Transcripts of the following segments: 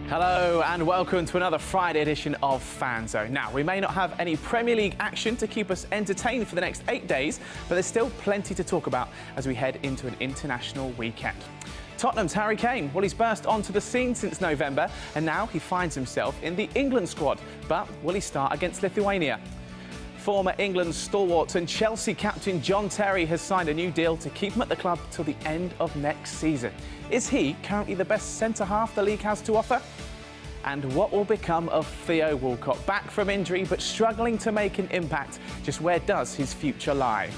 Hello and welcome to another Friday edition of Fan Zone. Now, we may not have any Premier League action to keep us entertained for the next 8 days, but there's still plenty to talk about as we head into an international weekend. Tottenham's Harry Kane, well, he's burst onto the scene since November, and now he finds himself in the England squad. But will he start against Lithuania? Former England stalwart and Chelsea captain John Terry has signed a new deal to keep him at the club till the end of next season. Is he currently the best centre-half the league has to offer? And what will become of Theo Walcott? Back from injury but struggling to make an impact. Just where does his future lie?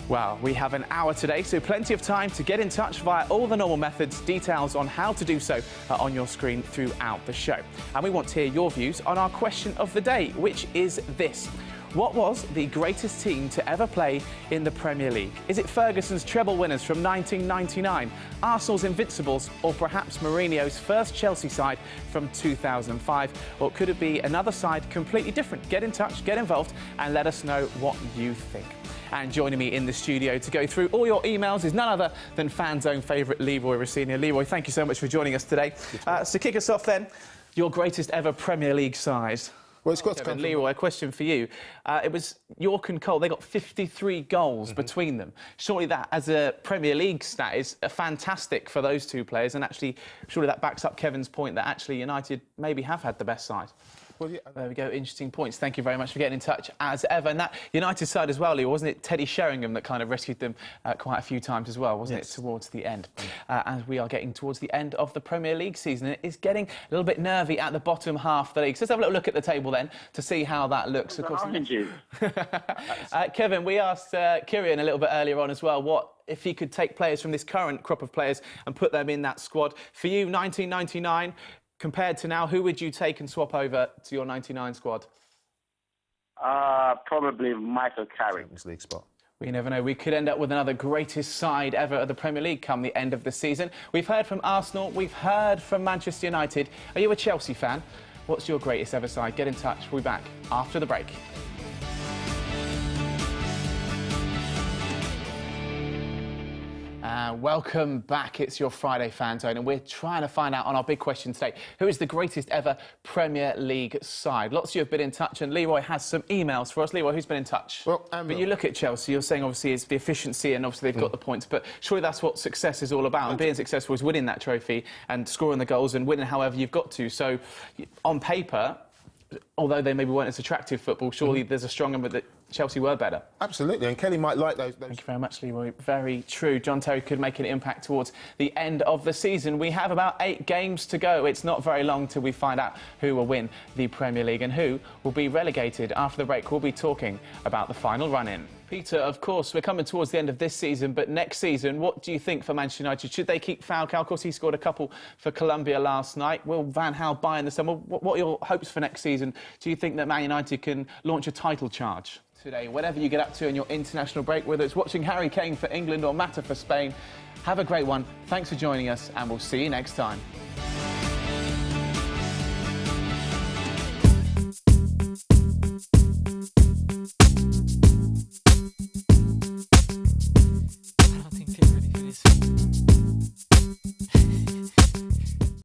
Well, we have an hour today, so plenty of time to get in touch via all the normal methods. Details on how to do so are on your screen throughout the show. And we want to hear your views on our question of the day, which is this. What was the greatest team to ever play in the Premier League? Is it Ferguson's treble winners from 1999, Arsenal's Invincibles, or perhaps Mourinho's first Chelsea side from 2005? Or could it be another side completely different? Get in touch, get involved, and let us know what you think. And joining me in the studio to go through all your emails is none other than Fan Zone favourite Leroy Rossini. Leroy, thank you so much for joining us today. So kick us off then, your greatest ever Premier League side. Well, it's got to come Leroy, a question for you. It was York and Cole. They got 53 goals between them. Surely that, as a Premier League stat, is fantastic for those two players. And actually, surely that backs up Kevin's point that actually United maybe have had the best side. Well, yeah. There we go, interesting points. Thank you very much for getting in touch, as ever. And that United side as well, Leroy, wasn't it Teddy Sheringham that kind of rescued them quite a few times as well, wasn't it, towards the end? As we are getting towards the end of the Premier League season, it is getting a little bit nervy at the bottom half of the league. So let's have a little look at the table then to see how that looks. Of course, Kevin, we asked Kieran a little bit earlier on as well, what if he could take players from this current crop of players and put them in that squad. For you, 1999... compared to now, who would you take and swap over to your 99 squad? Probably Michael Carrick. Champions League spot. We never know. We could end up with another greatest side ever of the Premier League come the end of the season. We've heard from Arsenal. We've heard from Manchester United. Are you a Chelsea fan? What's your greatest ever side? Get in touch. We'll be back after the break. Welcome back. It's your Friday Fan Zone, and we're trying to find out on our big question today, who is the greatest ever Premier League side? Lots of you have been in touch, and Leroy has some emails for us. Leroy, who's been in touch? Well, but you look at Chelsea, you're saying obviously it's the efficiency, and obviously they've got the points, but surely that's what success is all about, and being successful is winning that trophy and scoring the goals and winning however you've got to. So, on paper, although they maybe weren't as attractive football, surely there's a strong argument that Chelsea were better. Absolutely, and Kelly might like those. Thank you very much, Leroy. Very true. John Terry could make an impact towards the end of the season. We have about 8 games to go. It's not very long till we find out who will win the Premier League and who will be relegated. After the break, we'll be talking about the final run-in. Peter, of course, we're coming towards the end of this season, but next season, what do you think for Manchester United? Should they keep Falcao? Of course, he scored a couple for Colombia last night. Will Van Gaal buy in the summer? What are your hopes for next season? Do you think that Man United can launch a title charge today? Whatever you get up to in your international break, whether it's watching Harry Kane for England or Mata for Spain, have a great one. Thanks for joining us, and we'll see you next time.